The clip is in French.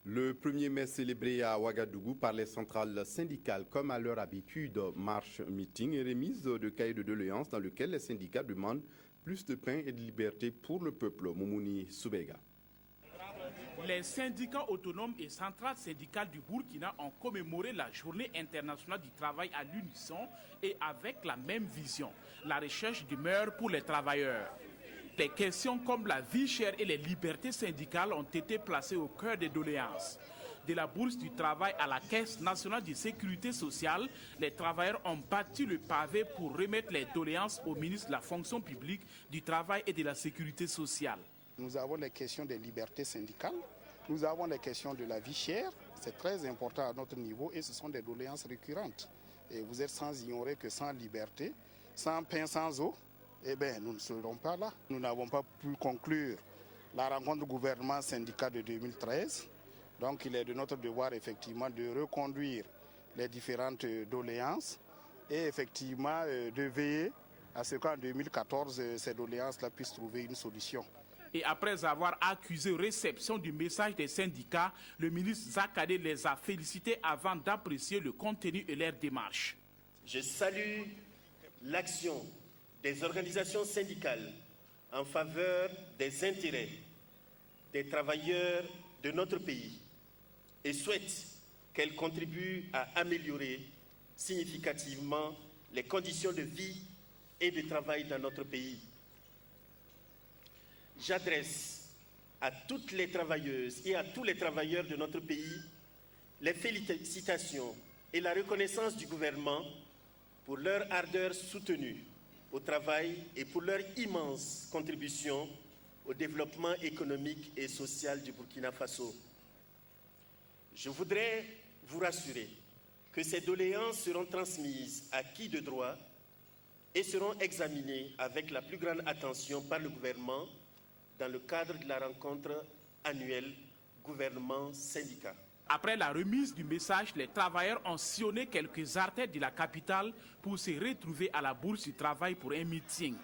Le 1er mai célébré à Ouagadougou par les centrales syndicales, comme à leur habitude, marche, meeting et remise de cahiers de doléances dans lequel les syndicats demandent plus de pain et de liberté pour le peuple. Moumouni Soubega. Les syndicats autonomes et centrales syndicales du Burkina ont commémoré la journée internationale du travail à l'unisson et avec la même vision, la recherche du meilleur pour les travailleurs. Des questions comme la vie chère et les libertés syndicales ont été placées au cœur des doléances. De la bourse du travail à la Caisse nationale de sécurité sociale, les travailleurs ont battu le pavé pour remettre les doléances au ministre de la fonction publique, du travail et de la sécurité sociale. Nous avons les questions des libertés syndicales, nous avons les questions de la vie chère, c'est très important à notre niveau et ce sont des doléances récurrentes. Et vous êtes sans ignorer que sans liberté, sans pain, sans eau, eh bien, nous ne serons pas là. Nous n'avons pas pu conclure la rencontre gouvernement-syndicat de 2013. Donc, il est de notre devoir, effectivement, de reconduire les différentes doléances et, effectivement, de veiller à ce qu'en 2014, ces doléances-là puissent trouver une solution. Et après avoir accusé réception du message des syndicats, le ministre Zakadé les a félicités avant d'apprécier le contenu et leur démarche. Je salue l'action des organisations syndicales en faveur des intérêts des travailleurs de notre pays et souhaite qu'elles contribuent à améliorer significativement les conditions de vie et de travail dans notre pays. J'adresse à toutes les travailleuses et à tous les travailleurs de notre pays les félicitations et la reconnaissance du gouvernement pour leur ardeur soutenue au travail et pour leur immense contribution au développement économique et social du Burkina Faso. Je voudrais vous rassurer que ces doléances seront transmises à qui de droit et seront examinées avec la plus grande attention par le gouvernement dans le cadre de la rencontre annuelle gouvernement-syndicat. Après la remise du message, les travailleurs ont sillonné quelques artères de la capitale pour se retrouver à la Bourse du Travail pour un meeting.